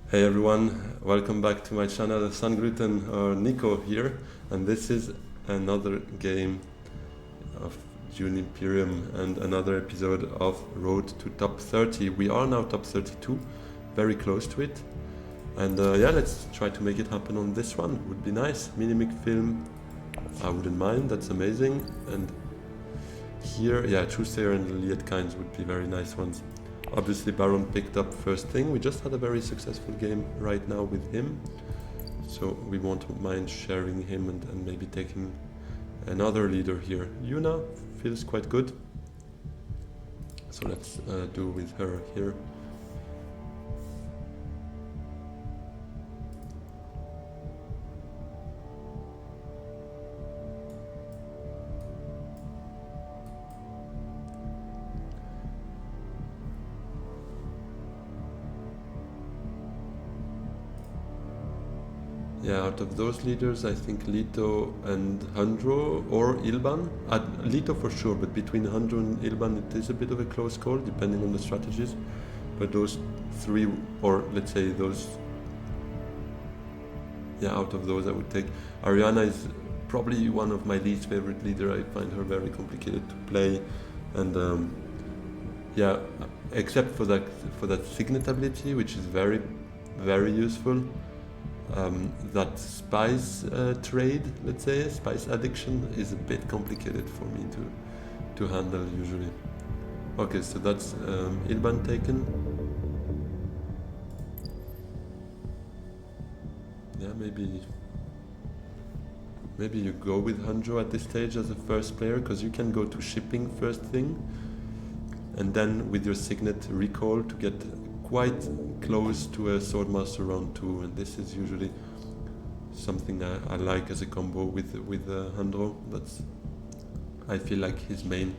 Hey everyone, welcome back to my channel. Sungluten or Nico here, and this is another game of Dune Imperium and another episode of Road to Top 30. We are now top 32, very close to it, and yeah, let's try to make it happen on this one. Would be nice. Minimic film, I wouldn't mind. That's amazing. And here, yeah, Truesayer and Liet Kynes would be very nice ones. Obviously Baron picked up first thing. We just had a very successful game right now with him, so we won't mind sharing him and maybe taking another leader here. YUNA feels quite good, so let's do with her here. Yeah, out of those leaders, I think Leto and Handro or Ilban. Leto for sure, but between Handro and Ilban, it is a bit of a close call, depending on the strategies. But those three, or let's say those, yeah, out of those, I would take. Ariana is probably one of my least favorite leader. I find her very complicated to play, and yeah, except for that signet ability, which is very, very useful. That spice trade, let's say, spice addiction, is a bit complicated for me to handle usually. Okay, so that's Ilban taken. Yeah, maybe you go with Hanjo at this stage as a first player, because you can go to shipping first thing, and then with your signet recall to get quite close to a Swordmaster round 2, and this is usually something I like as a combo with Handro. That's, I feel like, his main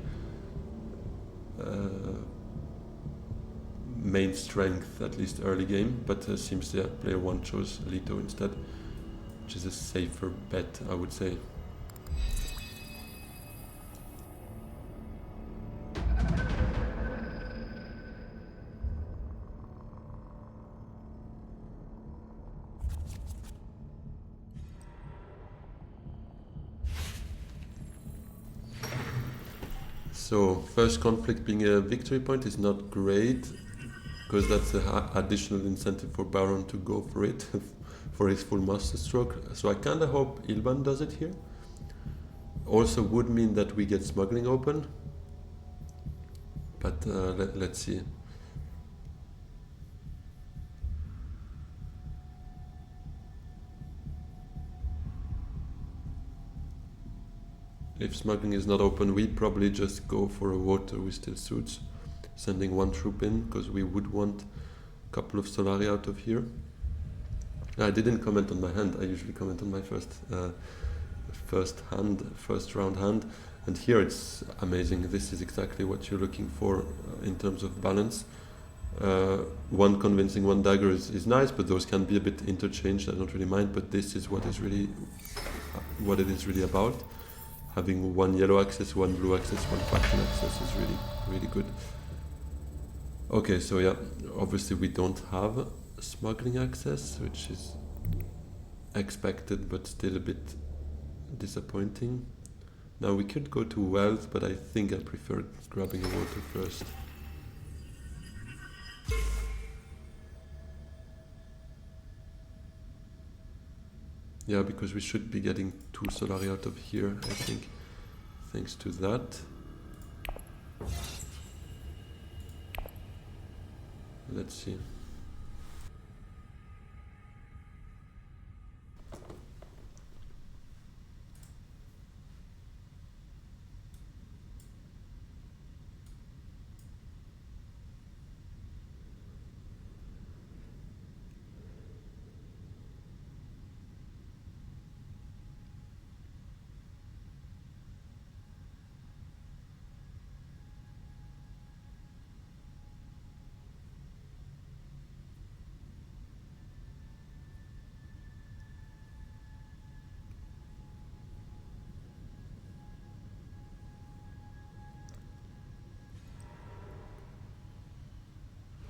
strength, at least early game, but seems player 1 chose Leto instead, which is a safer bet, I would say. So first conflict being a victory point is not great, because that's an additional incentive for Baron to go for it for his full master stroke. So I kinda hope Ilban does it here. Also would mean that we get smuggling open, but let's see. If smuggling is not open, we probably just go for a water with still suits, sending one troop in, because we would want a couple of Solari out of here. I didn't comment on my hand. I usually comment on my first round hand, and here it's amazing. This is exactly what you're looking for in terms of balance. One convincing, one dagger is nice, but those can be a bit interchanged. I don't really mind, but this is what is really what it is really about. Having one yellow access, one blue access, one faction access is really, really good. Okay, so yeah, obviously we don't have smuggling access, which is expected, but still a bit disappointing. Now we could go to wealth, but I think I prefer grabbing a water first. Yeah, because we should be getting 2 Solari out of here, I think, thanks to that. Let's see.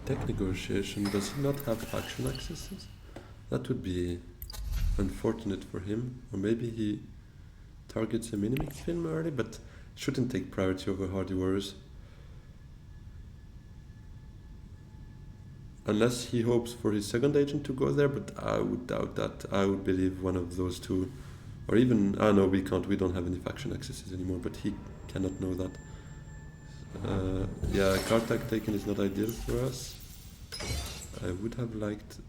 tech negotiation. Does he not have faction accesses? That would be unfortunate for him. Or maybe he targets a Minimix film early, but shouldn't take priority over Hardy Warriors. Unless he hopes for his second agent to go there, but I would doubt that. I would believe one of those two. Or even, no, we can't, we don't have any faction accesses anymore, but he cannot know that. Yeah, card tag taken is not ideal for us. I would have liked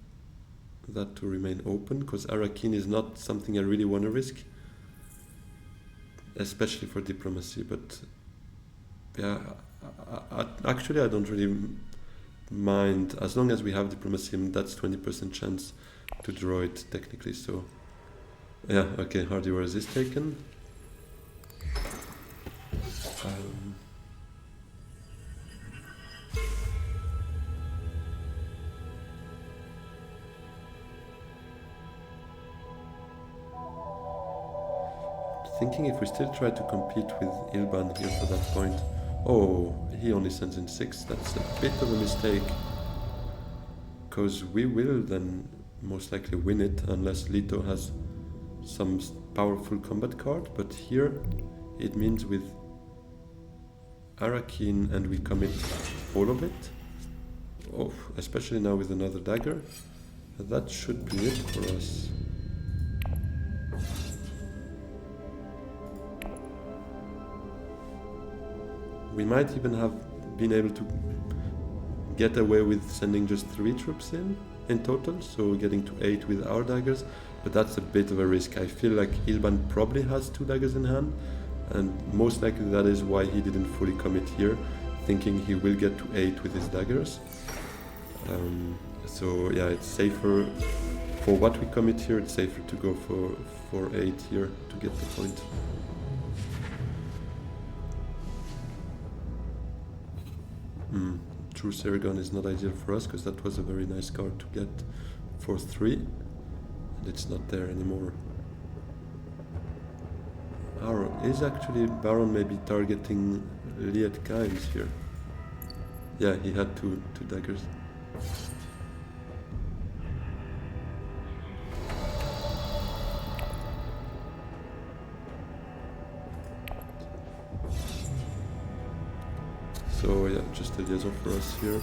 that to remain open, because Arakin is not something I really want to risk. Especially for diplomacy, but yeah, actually I don't really mind, as long as we have diplomacy, that's 20% chance to draw it technically, so yeah, okay, Hardy Warriors is taken. Thinking if we still try to compete with Ilban here for that point. Oh, he only sends in 6. That's a bit of a mistake. Because we will then most likely win it unless Leto has some powerful combat card. But here it means with Arakin and we commit all of it. Oh, especially now with another dagger. That should be it for us. We might even have been able to get away with sending just 3 troops in total, so getting to 8 with our daggers, but that's a bit of a risk. I feel like Ilban probably has 2 daggers in hand, and most likely that is why he didn't fully commit here, thinking he will get to 8 with his daggers. So yeah, it's safer, for what we commit here, it's safer to go for 8 here to get the point. True Seragon is not ideal for us, because that was a very nice card to get for 3, and it's not there anymore. Is actually Baron maybe targeting Liet Kynes here? Yeah, he had two daggers. So yeah, just a liaison for us here.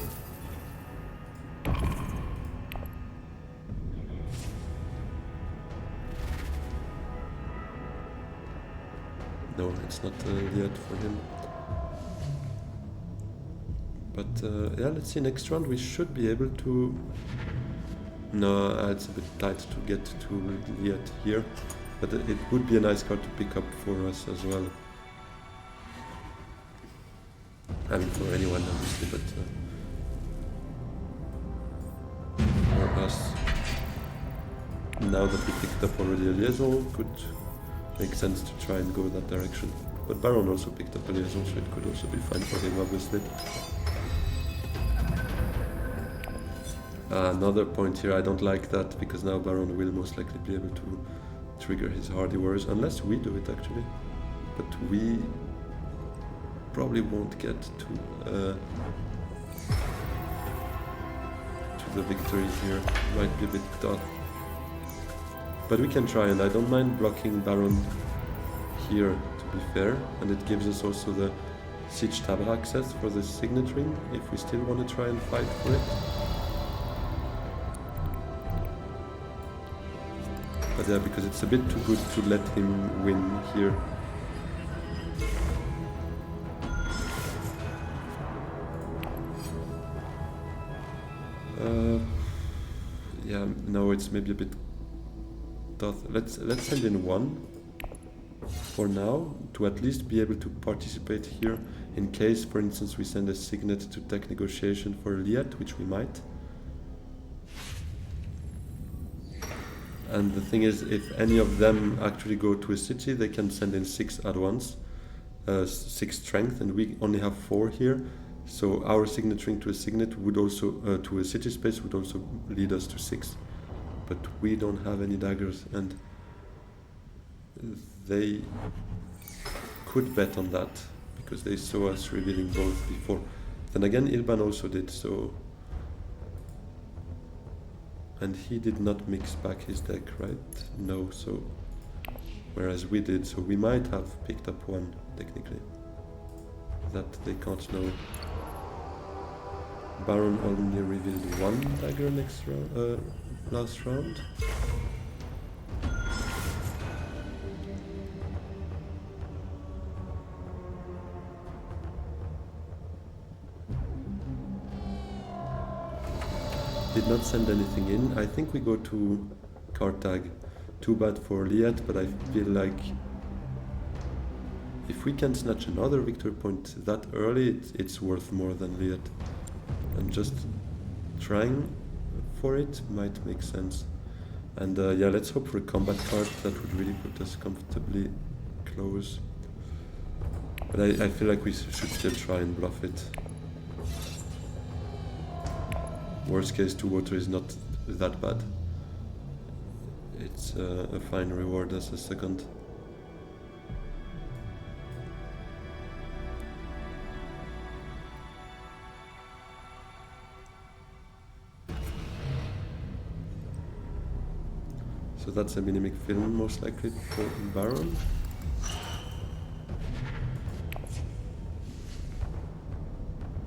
No, it's not yet for him. But yeah, let's see, next round we should be able to... No, it's a bit tight to get to Liet here. But it would be a nice card to pick up for us as well. I mean, for anyone, obviously, but for us, now that we picked up already a liaison, could make sense to try and go that direction. But Baron also picked up a liaison, so it could also be fine for him, obviously. Another point here, I don't like that, because now Baron will most likely be able to trigger his Hardy Warriors, unless we do it actually. But we probably won't get to the victory here. Might be a bit tough, but we can try, and I don't mind blocking Baron here, to be fair, and it gives us also the Siege Tab access for the Signet Ring if we still want to try and fight for it. But yeah, because it's a bit too good to let him win here. Yeah, no, it's maybe a bit tough. Let's send in 1 for now, to at least be able to participate here, in case, for instance, we send a Signet to tech negotiation for Liet, which we might. And the thing is, if any of them actually go to a city, they can send in 6 at once, 6 strength, and we only have 4 here. So our Signet Ring to a Signet would also, to a city space, would also lead us to 6. But we don't have any daggers, and they could bet on that, because they saw us revealing both before. Then again, Ilban also did, so And he did not mix back his deck, right? No, so... Whereas we did, so we might have picked up one, technically. That they can't know. Baron only revealed one dagger last round. Did not send anything in. I think we go to card tag. Too bad for Liat, but I feel like if we can snatch another victory point that early, it's worth more than Liat. And just trying for it might make sense. And yeah, let's hope for a combat card that would really put us comfortably close. But I feel like we should still try and bluff it. Worst case, 2 water is not that bad. It's a fine reward as a second. So that's a minimic film, most likely for Baron.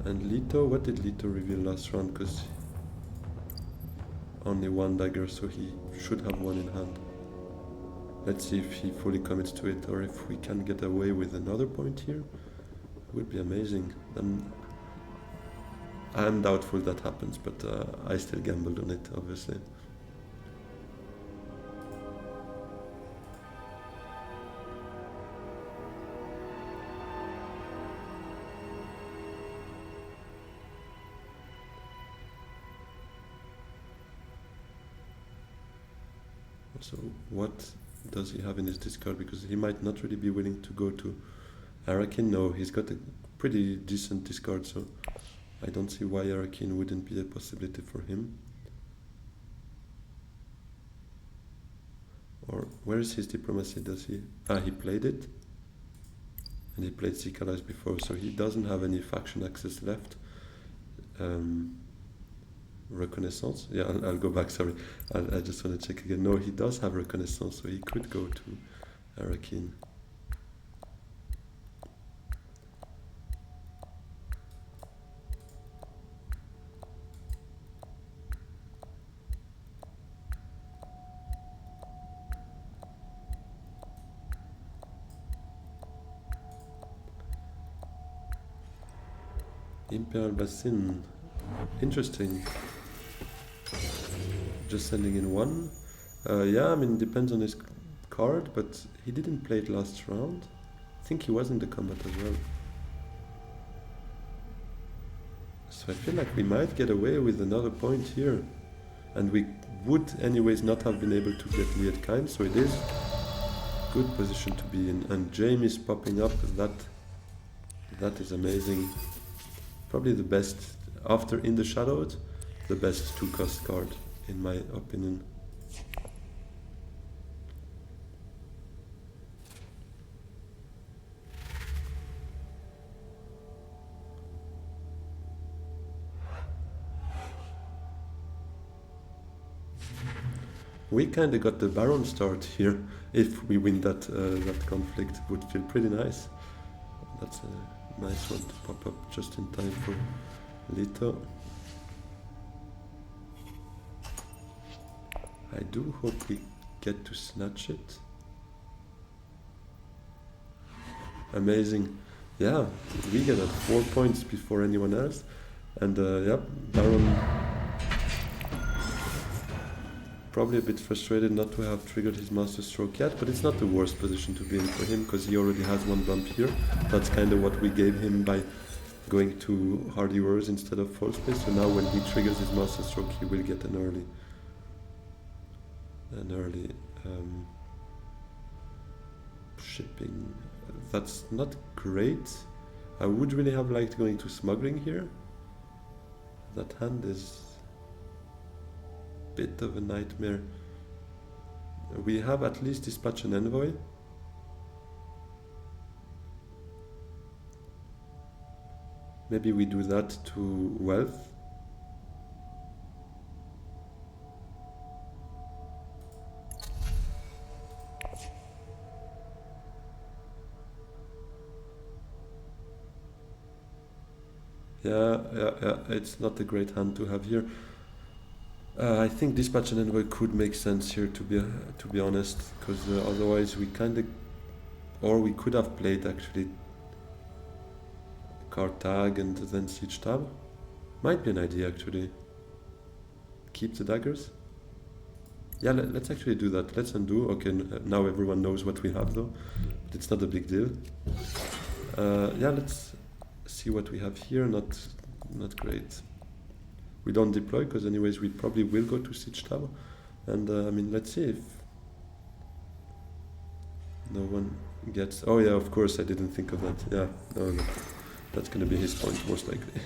And Leto, what did Leto reveal last round? Because only one dagger, so he should have one in hand. Let's see if he fully commits to it, or if we can get away with another point here. It would be amazing. Then I'm doubtful that happens, but I still gambled on it, obviously. So what does he have in his discard? Because he might not really be willing to go to Arakin. No, he's got a pretty decent discard, so I don't see why Arakin wouldn't be a possibility for him. Or where is his diplomacy? Does he... he played it. And he played Seek Allies before, so he doesn't have any faction access left. Reconnaissance? Yeah, I'll go back, sorry. I just want to check again. No, he does have Reconnaissance, so he could go to Arakin. Imperial Basin. Interesting. Just sending in one. Yeah, I mean, depends on his card, but he didn't play it last round. I think he was in the combat as well. So I feel like we might get away with another point here. And we would anyways not have been able to get Liat Kind, so it is a good position to be in. And Jamie's popping up, that is amazing. Probably the best, after In the Shadows, the best 2-cost card, in my opinion. We kind of got the Baron start here. If we win that conflict, would feel pretty nice. That's a nice one to pop up just in time for Leto. I do hope we get to snatch it. Amazing. Yeah, we get at 4 points before anyone else. And yeah, Baron probably a bit frustrated not to have triggered his Master Stroke yet, but it's not the worst position to be in for him, because he already has one bump here. That's kind of what we gave him by going to Hardy Wars instead of False Place. So now when he triggers his Master Stroke, he will get an early shipping. That's not great. I would really have liked going to Smuggling here. That hand is a bit of a nightmare. We have at least dispatch an envoy. Maybe we do that to Wealth. Yeah, it's not a great hand to have here. I think Dispatch and Envoy could make sense here, to be honest, because otherwise we kind of, or we could have played actually card tag and then siege tab. Might be an idea actually. Keep the daggers. Yeah, let's actually do that. Let's undo. Okay, now everyone knows what we have though, but it's not a big deal. Yeah, let's see what we have here. Not great. We don't deploy because anyways we probably will go to siege tab, and I mean, let's see if no one gets. Oh yeah, of course I didn't think of that. Yeah, no, that's gonna be his point most likely.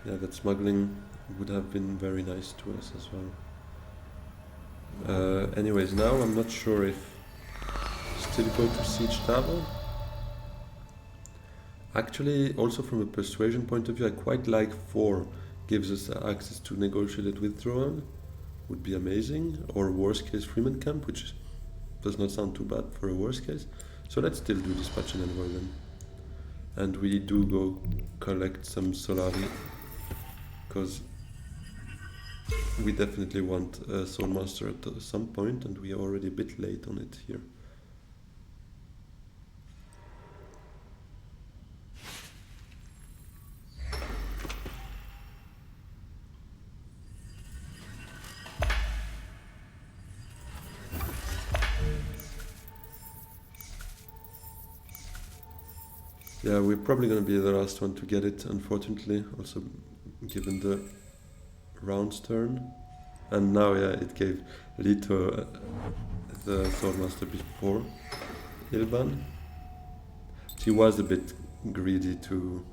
Yeah, that smuggling would have been very nice to us as well. Anyways, now I'm not sure if still go to siege tab. Actually, also from a persuasion point of view, I quite like 4 gives us access to negotiated withdrawal. Would be amazing. Or worst case Freeman camp, which does not sound too bad for a worst case. So let's still do Dispatch and Envoy then. And we do go collect some Solari, because we definitely want a Soul Master at some point, and we are already a bit late on it here. Yeah, we're probably going to be the last one to get it, unfortunately, also given the round's turn. And now, yeah, it gave Lito the Swordmaster before Ilban. He was a bit greedy to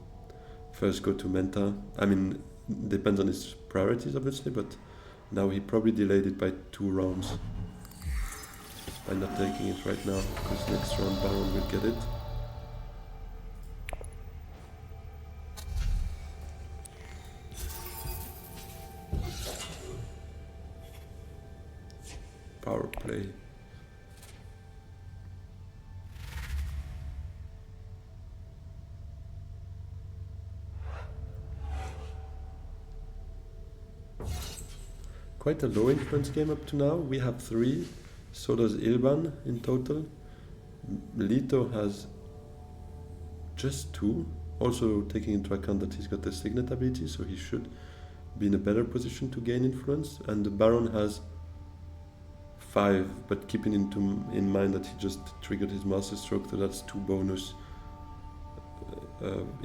first go to Menta. I mean, depends on his priorities, obviously, but now he probably delayed it by 2 rounds by not taking it right now, because next round Baron will get it. Power play. Quite a low influence game up to now. We have 3, so does Ilban in total. Lito has just 2, also taking into account that he's got the Signet ability, so he should be in a better position to gain influence. And the Baron has 5, but keeping in mind that he just triggered his Master Stroke, so that's 2 bonus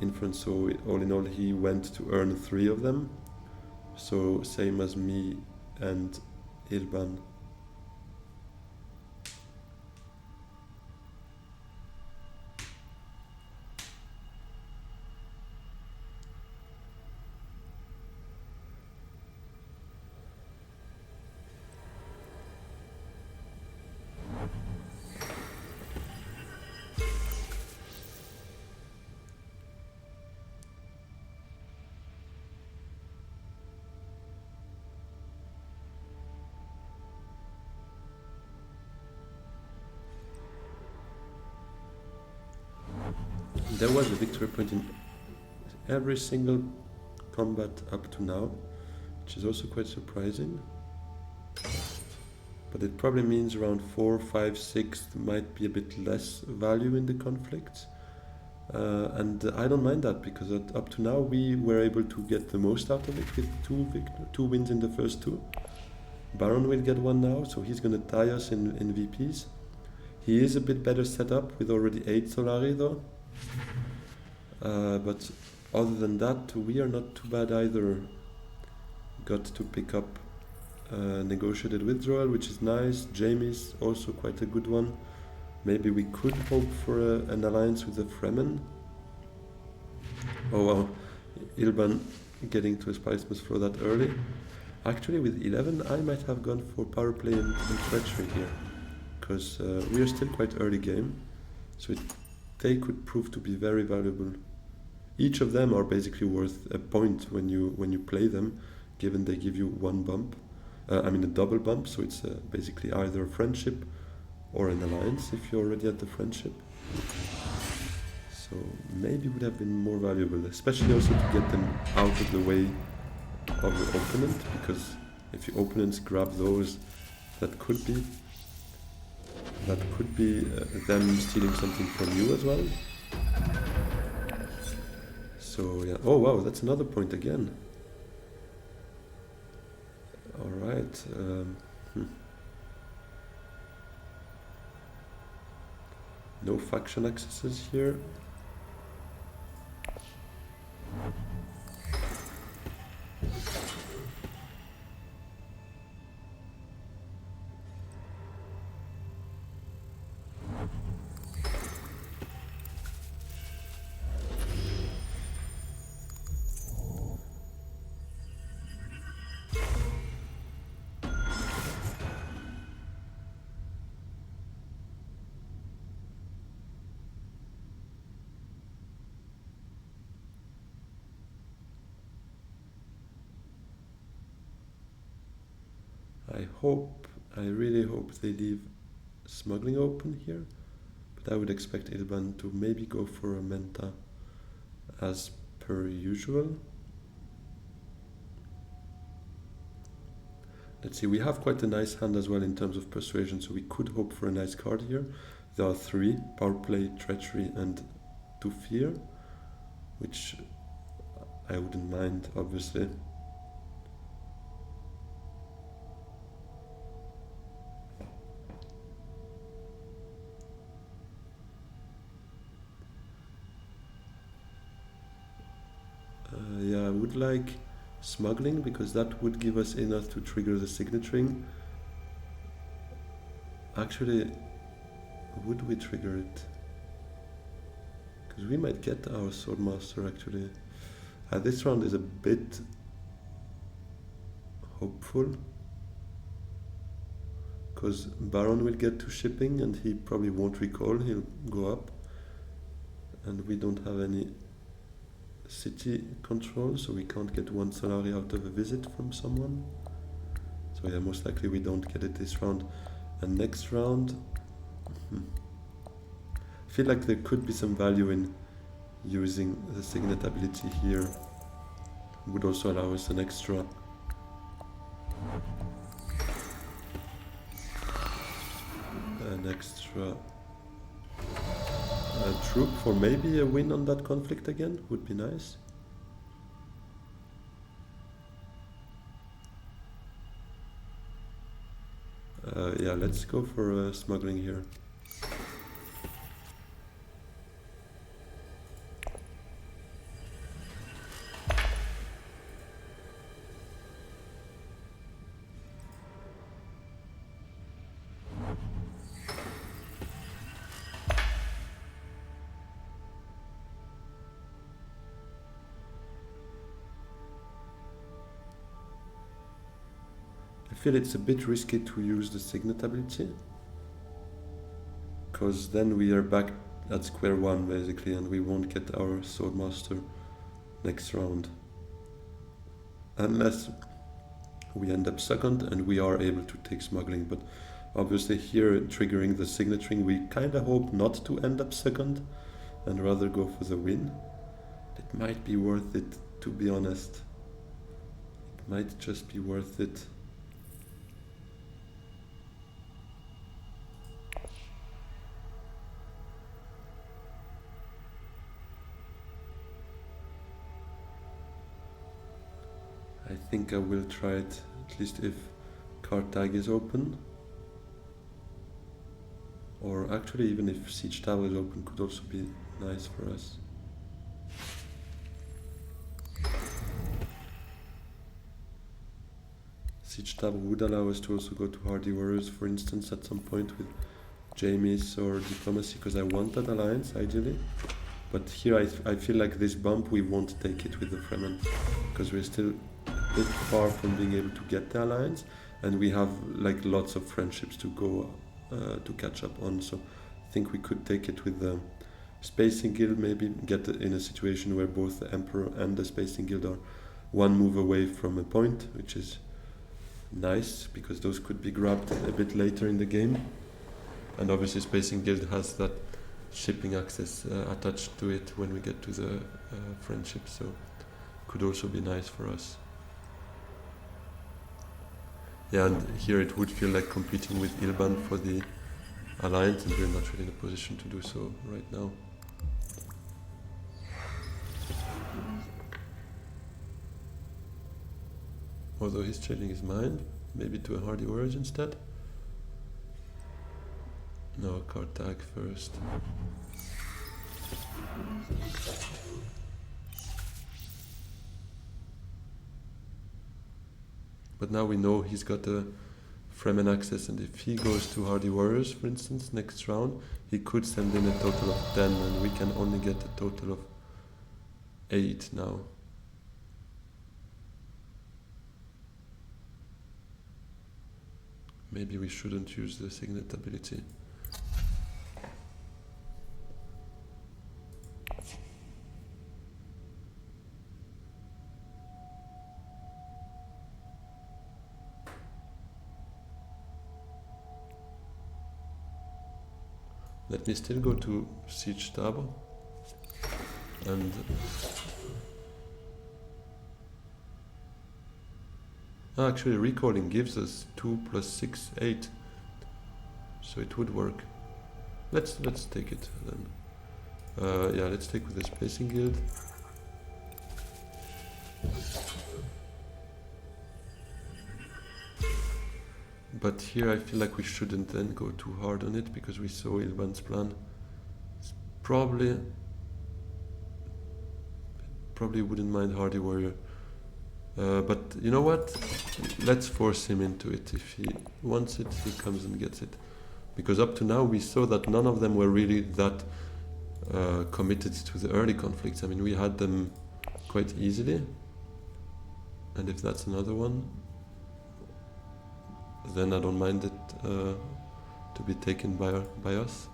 influence. So all in all, he went to earn 3 of them. So same as me and Ilban. There was a victory point in every single combat up to now, which is also quite surprising. But it probably means around 4, 5, 6 might be a bit less value in the conflicts. And I don't mind that, because up to now we were able to get the most out of it with 2 wins in the first 2. Baron will get 1 now, so he's going to tie us in VPs. He is a bit better set up with already 8 Solari though. But other than that, we are not too bad either. Got to pick up negotiated withdrawal, which is nice. Jamie's also quite a good one. Maybe we could hope for an alliance with the Fremen. Oh wow, Ilban getting to a Spice must flow that early. Actually, with 11, I might have gone for power play and treachery here, because we are still quite early game, so they could prove to be very valuable. Each of them are basically worth a point when you play them, given they give you one bump. I mean a double bump, so it's basically either a friendship or an alliance if you're already at the friendship. So maybe would have been more valuable, especially also to get them out of the way of your opponent, because if your opponents grab those, that could be them stealing something from you as well. So yeah, oh wow, that's another point again. Alright, no faction accesses here. I really hope they leave smuggling open here, but I would expect Ilban to maybe go for a Menta as per usual. Let's see, we have quite a nice hand as well in terms of persuasion, so we could hope for a nice card here. There are 3, power play, treachery and 2 fear, which I wouldn't mind, obviously. Yeah, I would like smuggling, because that would give us enough to trigger the signet ring. Actually, would we trigger it? Because we might get our Swordmaster actually. This round is a bit hopeful, because Baron will get to shipping and he probably won't recall, he'll go up. And we don't have any city control, so we can't get 1 Solari out of a visit from someone. So yeah, most likely we don't get it this round. And next round, I feel like there could be some value in using the signet ability here. Would also allow us an extra troop for maybe a win on that conflict again, would be nice. Yeah, let's go for smuggling here. I feel it's a bit risky to use the signet ability, because then we are back at square one basically, and we won't get our Swordmaster next round. Unless we end up second and we are able to take smuggling, but obviously here triggering the signet ring, we kinda hope not to end up second and rather go for the win. It might be worth it, to be honest. It might just be worth it. I think I will try it, at least if card tag is open. Or actually even if Siege Tower is open could also be nice for us. Siege Tower would allow us to also go to Hardy Warriors, for instance, at some point with Jamies or Diplomacy, because I want that alliance ideally. But here I feel like this bump we won't take it with the Fremen, because we're still bit far from being able to get the alliance, and we have like lots of friendships to go to catch up on. So I think we could take it with the Spacing Guild, maybe get in a situation where both the Emperor and the Spacing Guild are one move away from a point, which is nice because those could be grabbed a bit later in the game. And obviously Spacing Guild has that shipping access attached to it when we get to the friendship, so could also be nice for us. Yeah, and here it would feel like competing with Ilban for the alliance, and we're not really in a position to do so right now. Although he's changing his mind, maybe to a Hardy Warriors instead. No, card tag first. But now we know he's got a Fremen access, and if he goes to Hardy Warriors, for instance, next round, he could send in a total of 10, and we can only get a total of 8 now. Maybe we shouldn't use the Signet ability. Let me still go to Siege Tab and actually recalling gives us 2 + 6, 8, so it would work. Let's take it then. Yeah, let's take with the Spacing Guild. But here I feel like we shouldn't then go too hard on it, because we saw Ilban's plan. It's probably wouldn't mind Hardy Warrior. But you know what? Let's force him into it. If he wants it, he comes and gets it. Because up to now we saw that none of them were really that committed to the early conflicts. I mean, we had them quite easily. And if that's another one, then I don't mind it to be taken by us.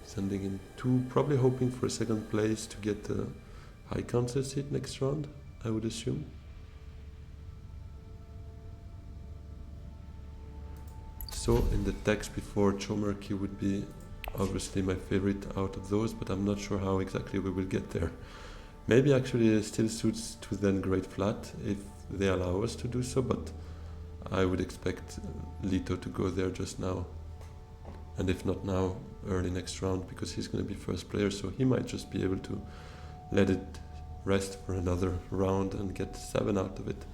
Sending in 2, probably hoping for a second place to get the High Council seat next round, I would assume. So in the text before, Chomerky would be obviously my favorite out of those, but I'm not sure how exactly we will get there. Maybe actually it still suits to then Great Flat if they allow us to do so, but I would expect Leto to go there just now. And if not now, early next round, because he's going to be first player, so he might just be able to let it rest for another round and get 7 out of it.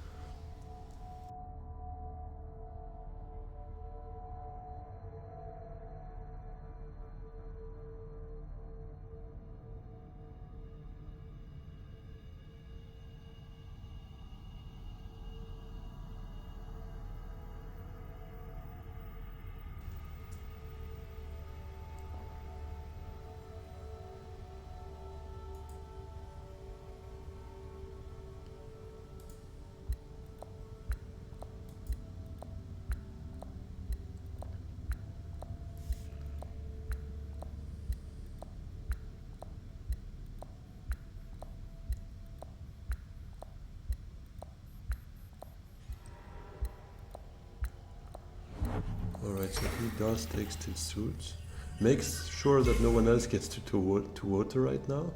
Alright, so he does take still suits. Makes sure that no one else gets to water right now,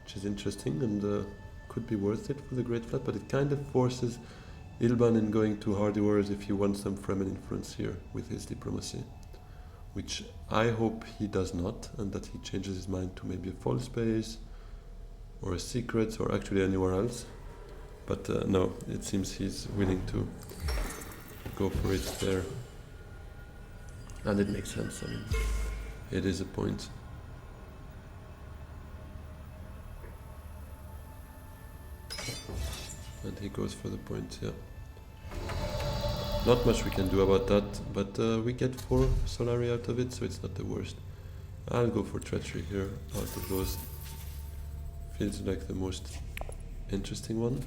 which is interesting and could be worth it for the Great Flat, but it kind of forces Ilban in going to Hardy Warriors if he wants some Fremen influence here with his diplomacy. Which I hope he does not, and that he changes his mind to maybe a false base, or a secret, or actually anywhere else. But no, it seems he's willing to go for it there. And it makes sense, I mean, it is a point. And he goes for the point, yeah. Not much we can do about that, but we get 4 Solari out of it, so it's not the worst. I'll go for treachery here, out of those. Feels like the most interesting one.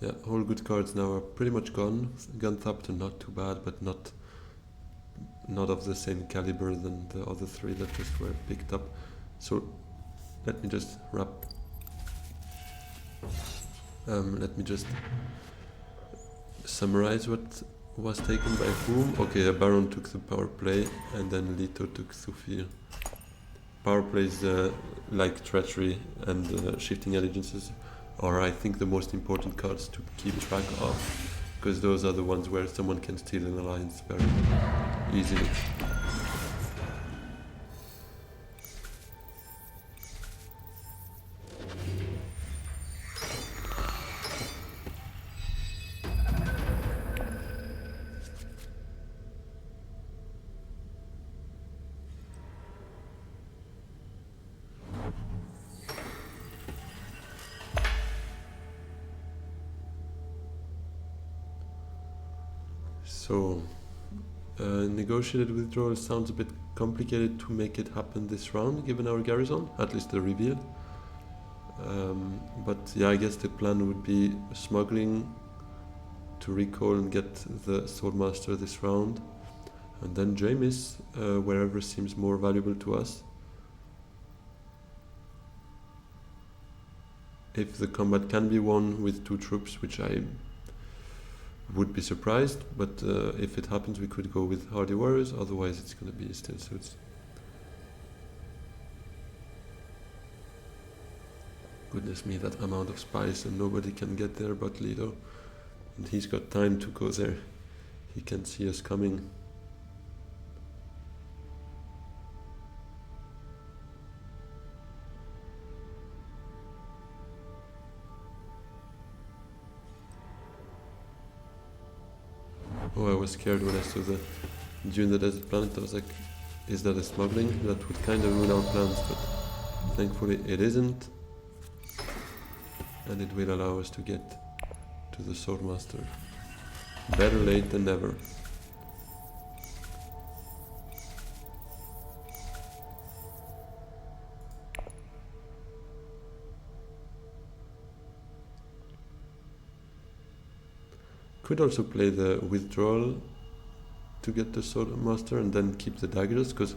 Yeah, all good cards now are pretty much gone. Gunthampton not too bad, but not of the same caliber than the other 3 that just were picked up. So let me just wrap. Let me just summarize what was taken by whom. Okay, Baron took the power play, and then Leto took Sophia. Power plays like treachery and shifting allegiances are, I think, the most important cards to keep track of, because those are the ones where someone can steal an alliance very easily. So, negotiated withdrawal sounds a bit complicated to make it happen this round, given our garrison, at least the reveal. But yeah, I guess the plan would be smuggling to recall and get the Swordmaster this round, and then Jamis, wherever seems more valuable to us. If the combat can be won with 2 troops, which I would be surprised, but if it happens we could go with Hardy Warriors, otherwise it's going to be still suits. Goodness me, that amount of spice, and nobody can get there but Leto. And he's got time to go there. He can see us coming. Oh, I was scared when I saw the Dune the Desert Planet. I was like, is that a smuggling? That would kind of ruin our plans, but thankfully it isn't. And it will allow us to get to the Swordmaster. Better late than never. Could also play the withdrawal to get the Swordmaster and then keep the daggers, because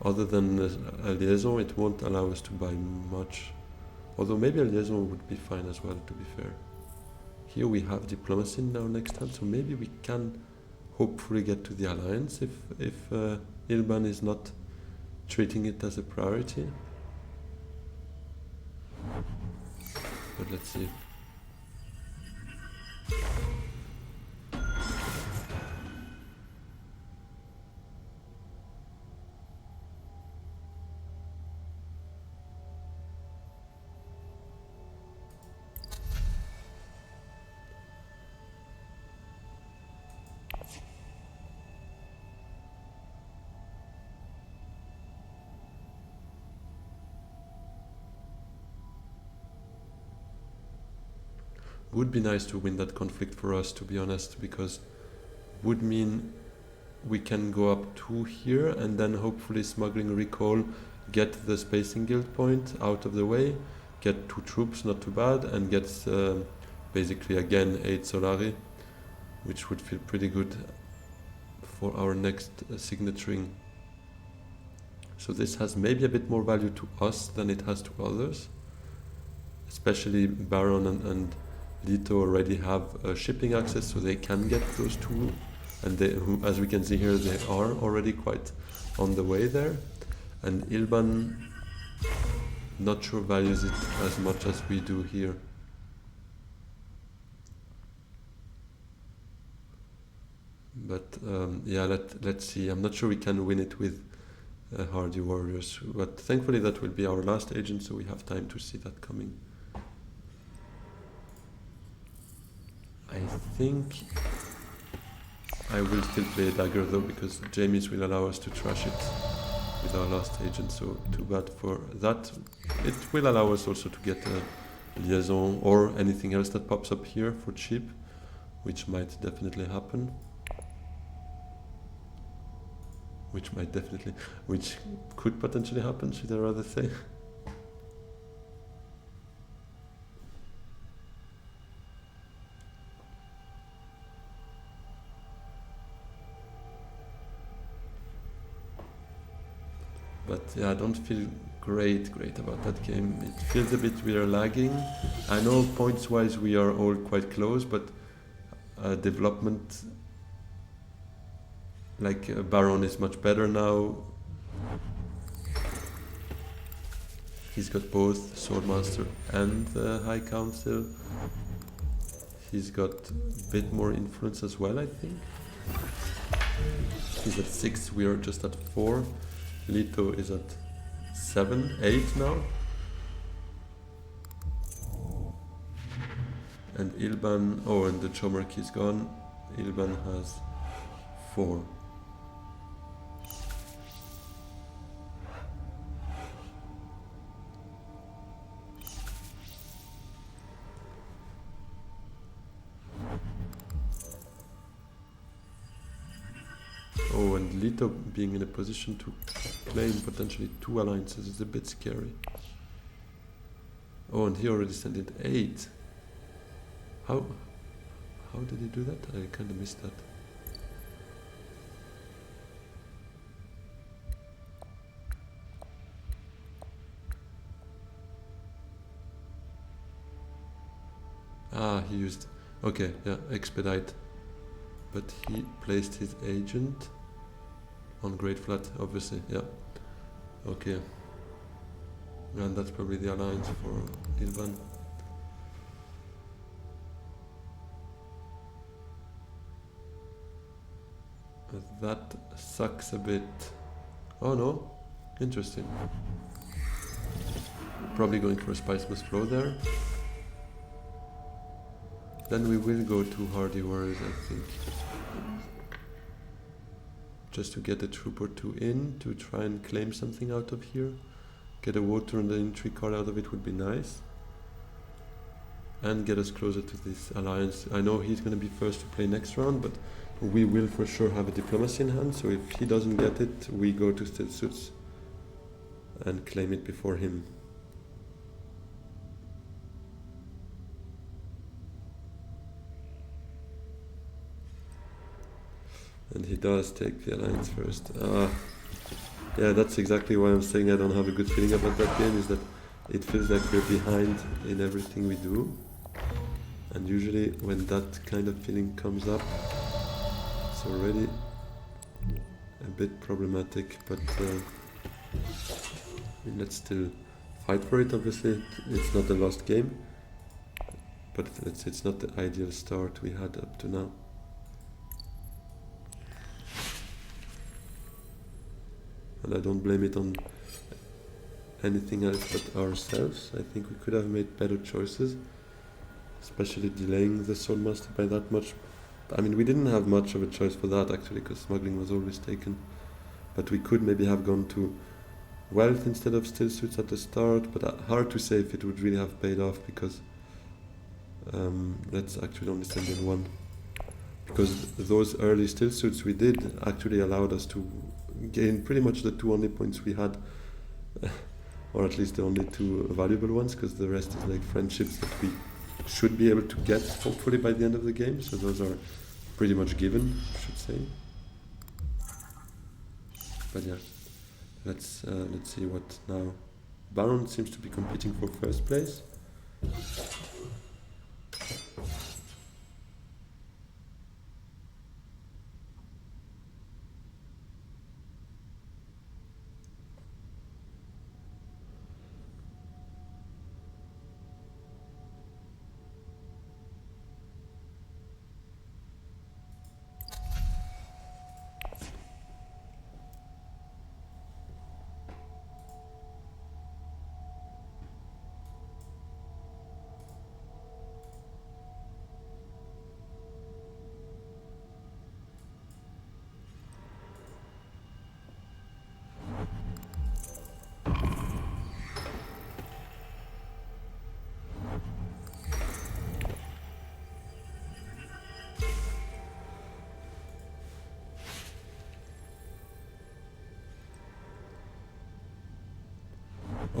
other than a liaison it won't allow us to buy much. Although maybe a liaison would be fine as well, to be fair. Here we have diplomacy in our next hand, so maybe we can hopefully get to the alliance if Ilban is not treating it as a priority. But let's see. Would be nice to win that conflict for us, to be honest, because would mean we can go up 2 here and then hopefully smuggling recall, get the spacing guild point out of the way, get 2 troops, not too bad, and gets basically again 8 Solari, which would feel pretty good for our next signaturing. So this has maybe a bit more value to us than it has to others, especially Baron and Leto already have shipping access, so they can get those two. And they, as we can see here, they are already quite on the way there. And Ilban, not sure values it as much as we do here. But yeah, let's see. I'm not sure we can win it with Hardy Warriors, but thankfully that will be our last agent, so we have time to see that coming. I think I will still play a dagger though, because Jamies will allow us to trash it with our last agent, so too bad for that. It will allow us also to get a liaison or anything else that pops up here for cheap, which might definitely happen. Which could potentially happen, should I rather say. But yeah, I don't feel great about that game. It feels a bit we are lagging. I know points wise we are all quite close, but development, like Baron is much better now. He's got both Swordmaster and High Council. He's got a bit more influence as well, I think. He's at 6, we are just at 4. Leto is at 7, 8 now. And Ilban, oh, and the Chomark is gone. Ilban has 4. Oh, and Leto being in a position to claim potentially 2 alliances is a bit scary. Oh, and he already sent in 8. How did he do that? I kind of missed that. Ah, he used, okay, yeah, expedite. But he placed his agent on Great Flat, obviously, yeah. Okay. And that's probably the alliance for Ilban. That sucks a bit. Oh no, interesting. Probably going for a Spice Must Flow there. Then we will go to Hardy Warriors, I think. Just to get a troop or 2 in, to try and claim something out of here. Get a water and an entry card out of it would be nice. And get us closer to this alliance. I know he's going to be first to play next round, but we will for sure have a diplomacy in hand, so if he doesn't get it, we go to Still Suits and claim it before him. And he does take the alliance first. Yeah, that's exactly why I'm saying I don't have a good feeling about that game, is that it feels like we're behind in everything we do. And usually when that kind of feeling comes up, it's already a bit problematic, but let's still fight for it. Obviously, it's not a lost game, but it's not the ideal start we had up to now. And I don't blame it on anything else but ourselves. I think we could have made better choices, especially delaying the Soulmaster by that much. I mean, we didn't have much of a choice for that actually, because smuggling was always taken. But we could maybe have gone to Wealth instead of Still Suits at the start, but hard to say if it would really have paid off, because let's actually only send in 1. Because those early Still Suits we did actually allowed us to gain pretty much the 2 only points we had, or at least the only 2 valuable ones, because the rest is like friendships that we should be able to get hopefully by the end of the game, so those are pretty much given, I should say. But yeah, let's see what now. Baron seems to be competing for first place.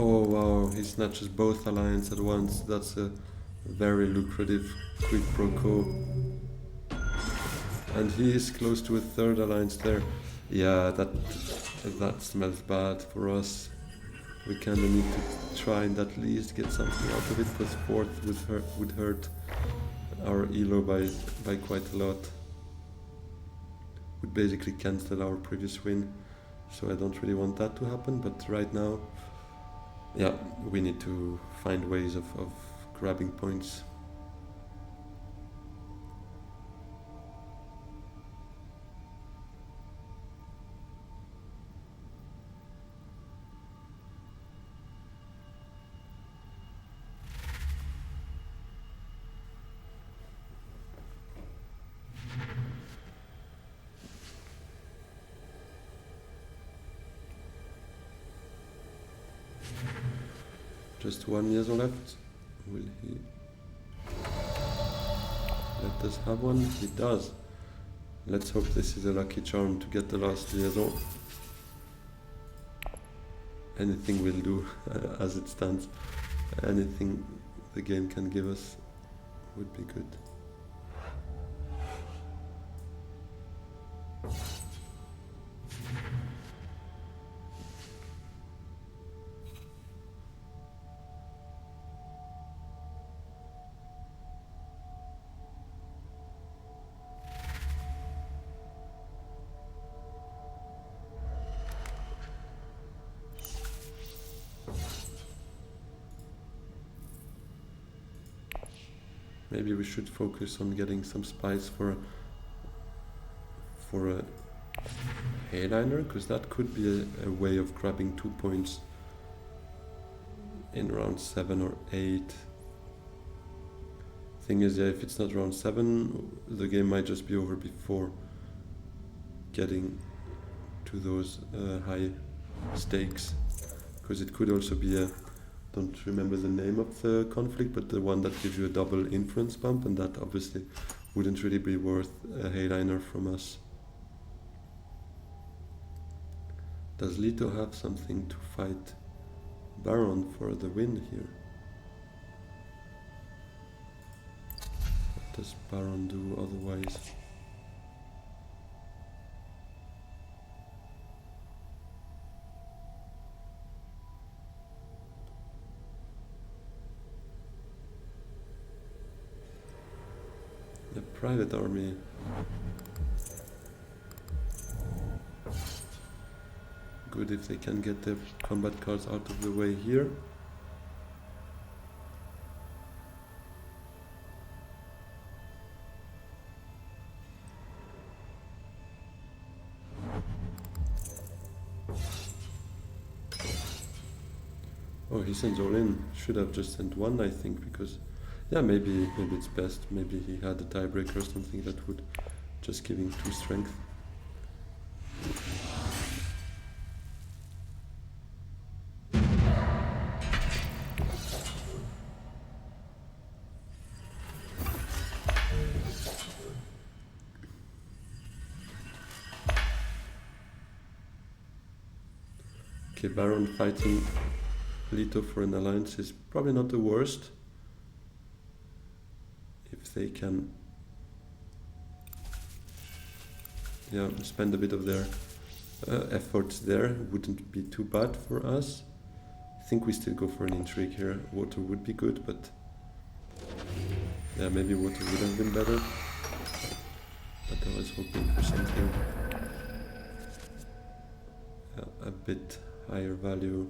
Oh wow, he snatches both alliance at once. That's a very lucrative quid pro quo. And he is close to a third alliance there. Yeah, that smells bad for us. We kinda need to try and at least get something out of it, because fourth would hurt our elo by quite a lot. Would basically cancel our previous win. So I don't really want that to happen, but right now, yeah, we need to find ways of grabbing points. Just 1 liaison left. Will he let us have one? He does. Let's hope this is a lucky charm to get the last liaison. Anything will do as it stands. Anything the game can give us would be good. Maybe we should focus on getting some spice for a hayliner, because that could be a way of grabbing 2 points in round 7 or 8. Thing is, yeah, if it's not round 7, the game might just be over before getting to those high stakes, because it could also be a, don't remember the name of the conflict, but the one that gives you a double influence bump, and that obviously wouldn't really be worth a hayliner from us. Does Leto have something to fight Baron for the win here? What does Baron do otherwise? The private army. Good if they can get the combat cards out of the way here. Oh, he sends all in. Should have just sent one, I think, because yeah, maybe it's best. Maybe he had a tiebreaker or something that would just give him 2 strength. Okay, Baron fighting Leto for an alliance is probably not the worst. If they can spend a bit of their efforts there, wouldn't be too bad for us. I think we still go for an intrigue here. Water would be good, but yeah, maybe water would have been better. But I was hoping for something a bit higher value.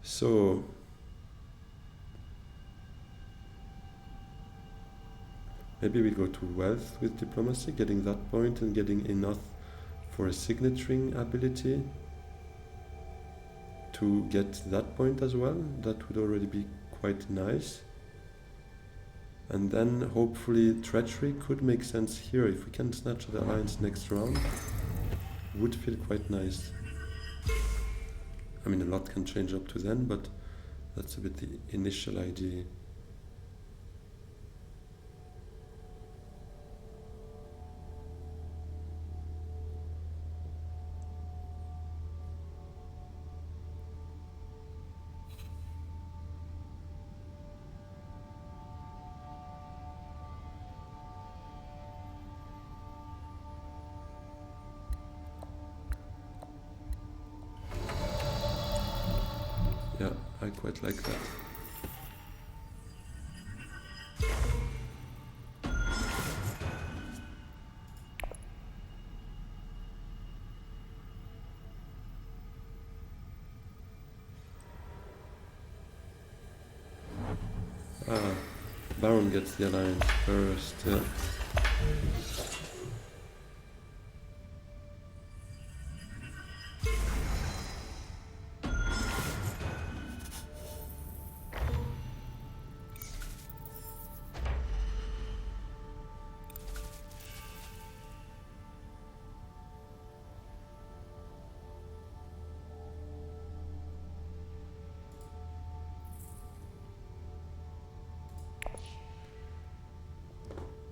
So maybe we go to wealth with diplomacy, getting that point and getting enough for a signaturing ability to get that point as well. That would already be quite nice. And then hopefully treachery could make sense here. If we can snatch the alliance next round, would feel quite nice. I mean, a lot can change up to then, but that's a bit the initial idea. Yeah, I quite like that. Ah, Baron gets the alliance first. Yeah.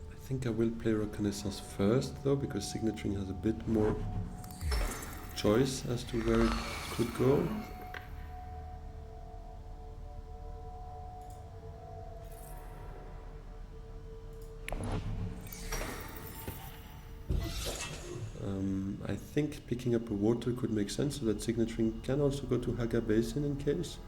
I think I will play Reconnaissance first though, because Signaturing has a bit more choice as to where it could go. I think picking up a water could make sense so that Signaturing can also go to Haga Basin in case.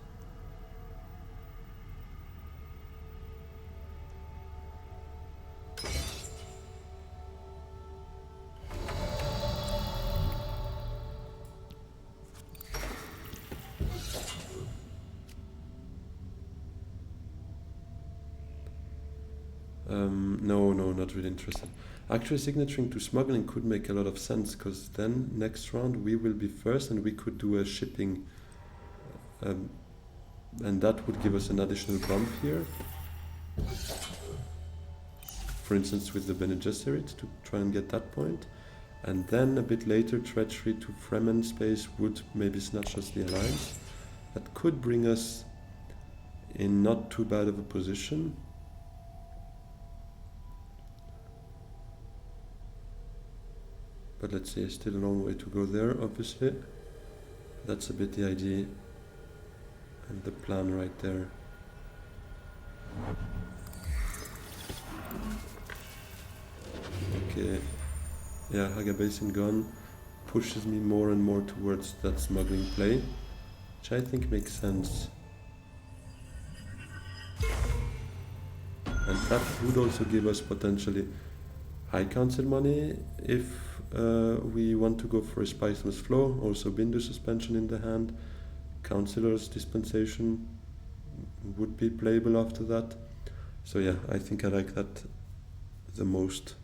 No, not really interested. Actually, Signaturing to smuggling could make a lot of sense, because then next round we will be first and we could do a shipping, and that would give us an additional bump here. For instance, with the Bene Gesserit to try and get that point. And then a bit later, Treachery to Fremen space would maybe snatch us the alliance. That could bring us in not too bad of a position. But let's see, still a long way to go there, obviously. That's a bit the idea and the plan right there. Okay, yeah, Haga Basin gone pushes me more and more towards that smuggling play, which I think makes sense. And that would also give us potentially High Council money if we want to go for a Spiceless Flow, also Bindu suspension in the hand. Councilor's dispensation would be playable after that. So yeah, I think I like that the most.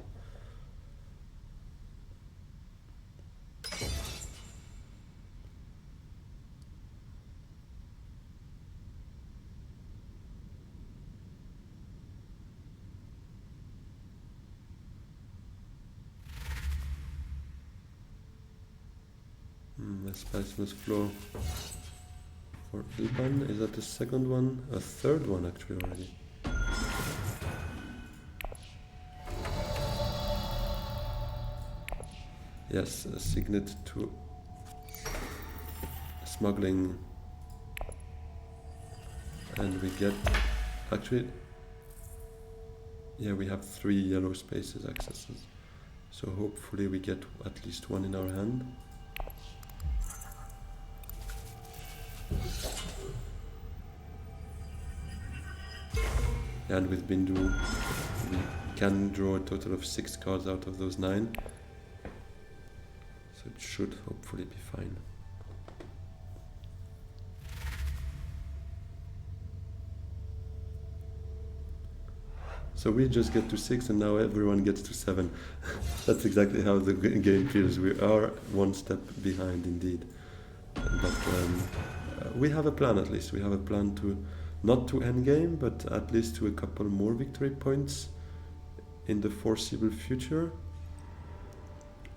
A Spiceless Flow for Ilban. Is that the second one? A third one actually already. Yes, a signet to smuggling. And we get, actually, yeah, we have 3 yellow spaces accesses. So hopefully we get at least one in our hand. And with Bindu, we can draw a total of 6 cards out of those 9. So it should hopefully be fine. So we just get to 6 and now everyone gets to 7. That's exactly how the game feels. We are one step behind indeed. But we have a plan at least. We have a plan to, not to end game, but at least to a couple more victory points in the foreseeable future.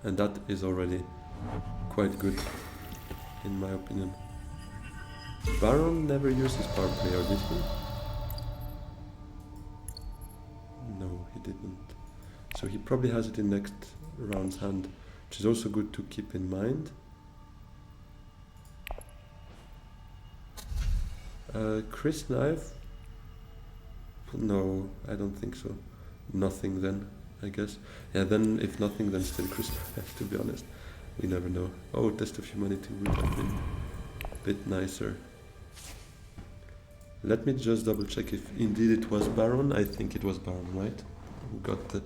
And that is already quite good, in my opinion. Baron never used his power play, or did he? No, he didn't. So he probably has it in next round's hand, which is also good to keep in mind. Chris Knife? No, I don't think so. Nothing then, I guess. Yeah, then if nothing, then still Chris Knife, to be honest. We never know. Oh, Test of Humanity would have been a bit nicer. Let me just double check if indeed it was Baron. I think it was Baron, right? We got the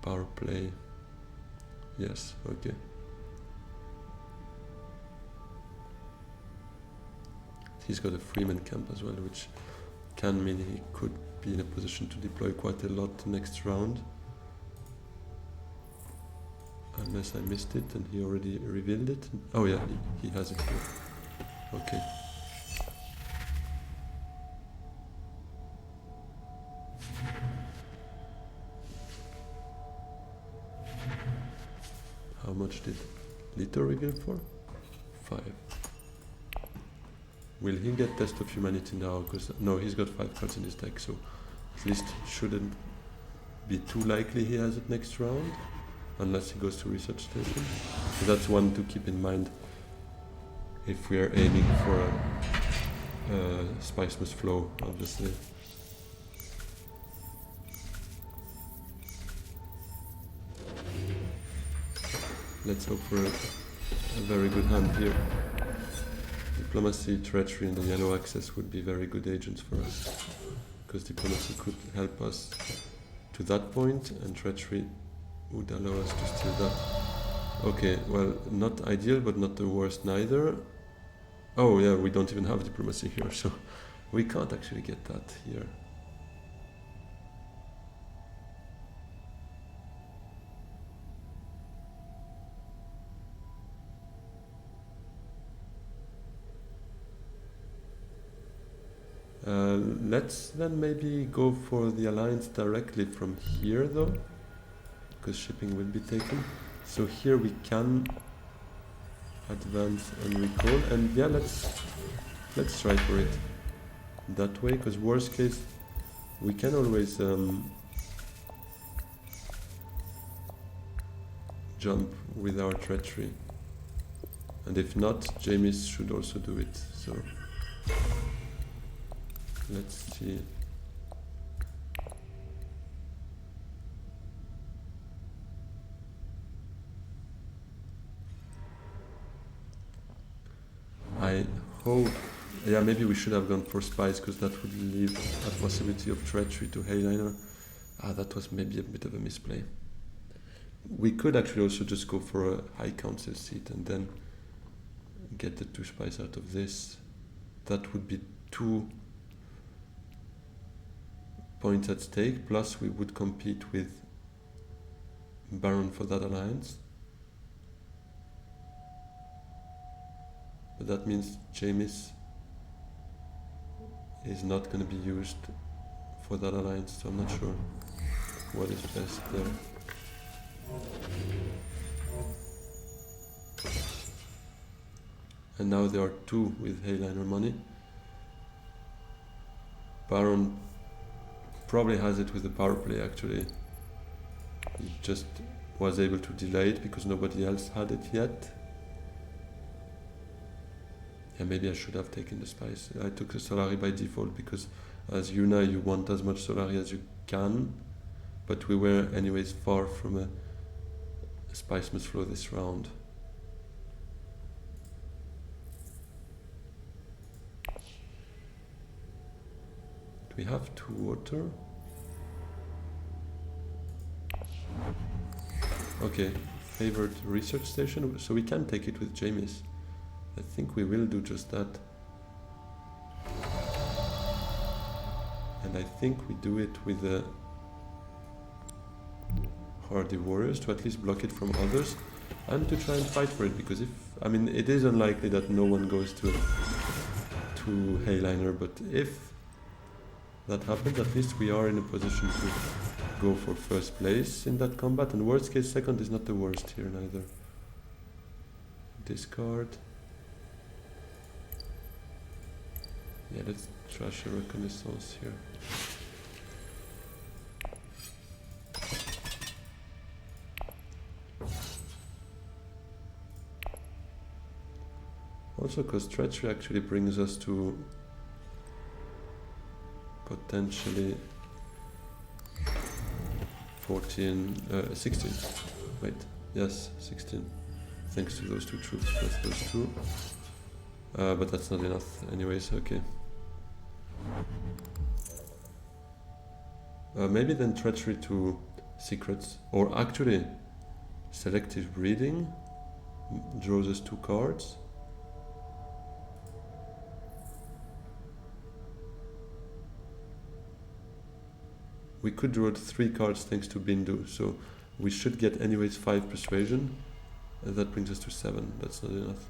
power play. Yes, okay. He's got a Freeman camp as well, which can mean he could be in a position to deploy quite a lot next round. Unless I missed it and he already revealed it. Oh yeah, he has it here. Okay. How much did Lito reveal for? 5. Will he get Test of Humanity now? Because no, he's got 5 cards in his deck, so at least shouldn't be too likely he has it next round, unless he goes to Research Station. So that's one to keep in mind if we are aiming for a Spice Must Flow, obviously. Let's hope for a very good hand here. Diplomacy, Treachery and the yellow access would be very good agents for us, because Diplomacy could help us to that point and Treachery would allow us to steal that. Okay, well, not ideal but not the worst neither. Oh yeah, we don't even have Diplomacy here, so we can't actually get that here. Let's then maybe go for the alliance directly from here though, because shipping will be taken. So here we can advance and recall, and yeah, let's try for it that way, because worst case we can always jump with our Treachery, and if not, James should also do it. So let's see. I hope, yeah, maybe we should have gone for Spies, because that would leave a possibility of Treachery to Hayliner. Ah, that was maybe a bit of a misplay. We could actually also just go for a High Council seat and then get the 2 Spies out of this. That would be 2 points at stake, plus we would compete with Baron for that alliance. But that means Jamis is not going to be used for that alliance, so I'm not sure what is best there. And now there are 2 with Hayliner money. Baron probably has it with the power play actually. He just was able to delay it because nobody else had it yet. Yeah, maybe I should have taken the Spice. I took the Solari by default because as YUNA you want as much Solari as you can, but we were anyways far from a Spice Must Flow this round. Do we have 2 water? Okay, favored Research Station, so we can take it with Jamis. I think we will do just that. And I think we do it with the Hardy Warriors to at least block it from others and to try and fight for it, because if, I mean, it is unlikely that no one goes to Hayliner, but if that happens, at least we are in a position to go for first place in that combat, and worst case second is not the worst here neither. Discard. Yeah, let's trash a Reconnaissance here. Also, because Treachery actually brings us to potentially 16. Wait, yes, 16. Thanks to those 2 troops plus those 2. But that's not enough anyways, okay. Maybe then treachery to secrets, or actually selective breeding draws us 2 cards. We could draw 3 cards thanks to Bindu, so we should get anyways 5 persuasion, and that brings us to 7. That's not enough.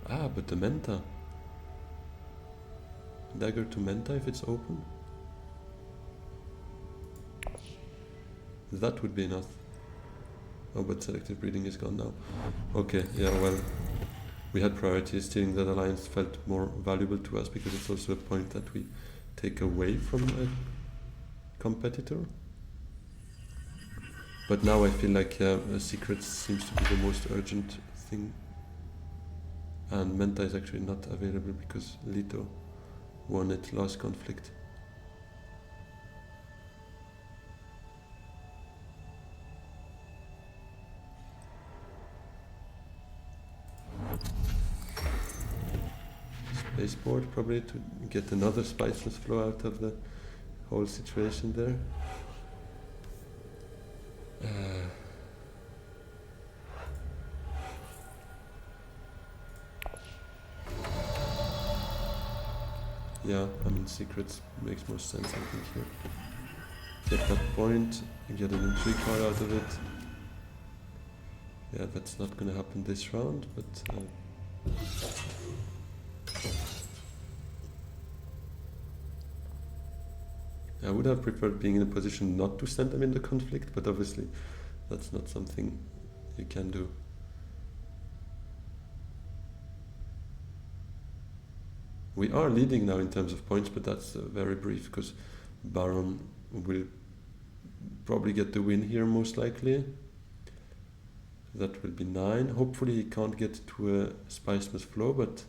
Ah, but the Menta. Dagger to Menta if it's open. That would be enough. Oh, but selective breeding is gone now. Okay, yeah, well, we had priorities. Stealing that alliance felt more valuable to us because it's also a point that we take away from a competitor. But now I feel like secrets seems to be the most urgent thing. And Menta is actually not available because Lito won it last conflict. Spaceport probably to get another spiceless flow out of the whole situation there. Yeah, I mean secrets makes more sense I think here. Get that point, get an intrigue card out of it. Yeah, that's not gonna happen this round, but I would have preferred being in a position not to send them in the conflict, but obviously that's not something you can do. We are leading now in terms of points, but that's very brief because Baron will probably get the win here most likely. That will be 9. Hopefully he can't get to a spiceless flow, but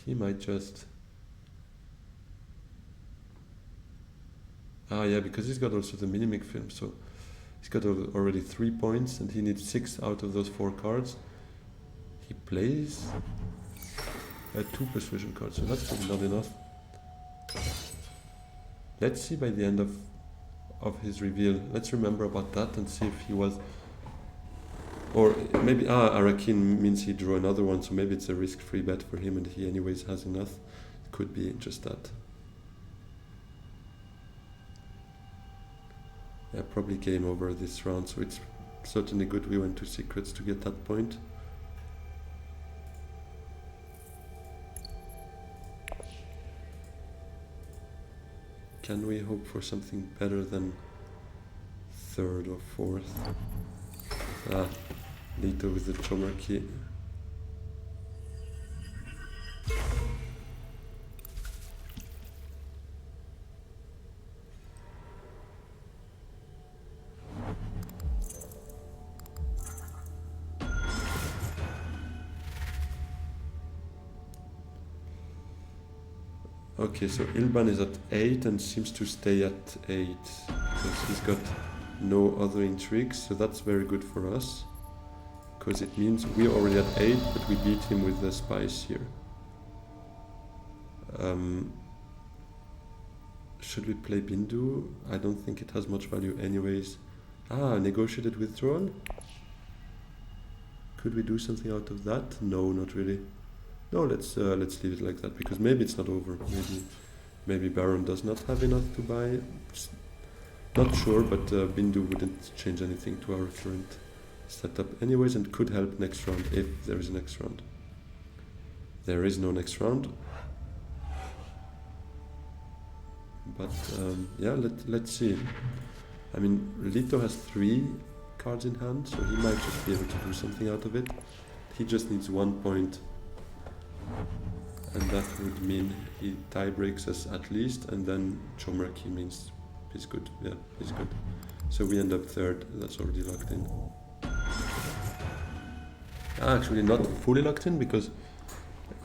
he might just... Ah yeah, because he's got also the Minimic film, so he's got already 3 points and he needs 6 out of those 4 cards. He plays 2 persuasion cards, so that's probably not enough. Let's see by the end of his reveal. Let's remember about that and see if he was... Or maybe, Arakin means he drew another one, so maybe it's a risk-free bet for him and he anyways has enough. It could be just that. Yeah, probably game over this round, so it's certainly good we went to secrets to get that point. Can we hope for something better than 3rd or 4th? Ah, Lito with the Chomer key. Okay, so Ilban is at 8 and seems to stay at 8 because he's got no other intrigues, so that's very good for us because it means we're already at 8 but we beat him with the spice here. Should we play Bindu? I don't think it has much value anyways. Ah, negotiated withdrawal? Could we do something out of that? No, not really. No, let's leave it like that because maybe it's not over. Maybe Baron does not have enough to buy. Not sure, but Bindu wouldn't change anything to our current setup anyways and could help next round if there is a next round. There is no next round. But yeah, let's see. I mean, Lito has 3 cards in hand, so he might just be able to do something out of it. He just needs 1 point. And that would mean he tie breaks us at least, and then Chomerki means he's good. Yeah, he's good. So we end up 3rd, that's already locked in. Actually not fully locked in because,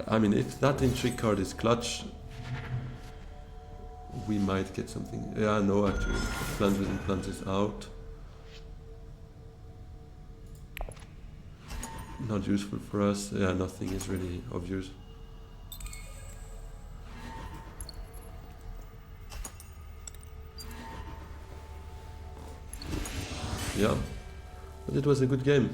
I mean, if that intrigue card is clutch, we might get something. Yeah, no, actually, Plans with Implants is out. not useful for us. Yeah, nothing is really of use. Yeah, but it was a good game.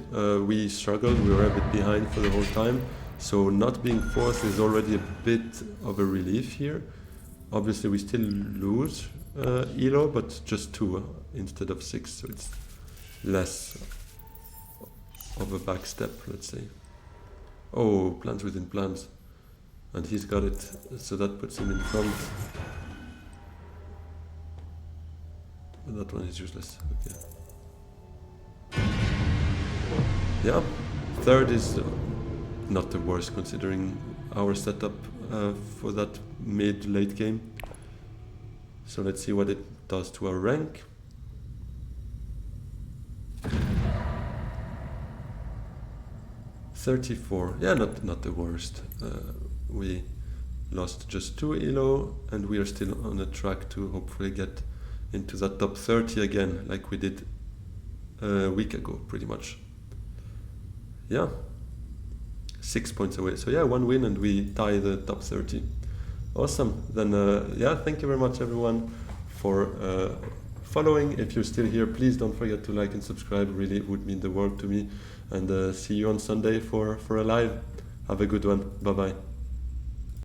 We struggled, we were a bit behind for the whole time, so not being fourth is already a bit of a relief here. Obviously we still lose ELO, but just 2 instead of 6, so it's less of a backstep, let's say. Oh, plans within plans. And he's got it, so that puts him in front. But that one is useless, okay. Yeah, third is not the worst considering our setup for that mid-late game. So let's see what it does to our rank. $34, yeah, not the worst. We lost just 2 ELO and we are still on a track to hopefully get into that top 30 again, like we did a week ago, pretty much. Yeah, 6 points away. So yeah, 1 win and we tie the top 30. Awesome. Then yeah, thank you very much everyone for following. If you're still here, please don't forget to like and subscribe. Really, it would mean the world to me. And see you on Sunday for a live. Have a good one. Bye bye.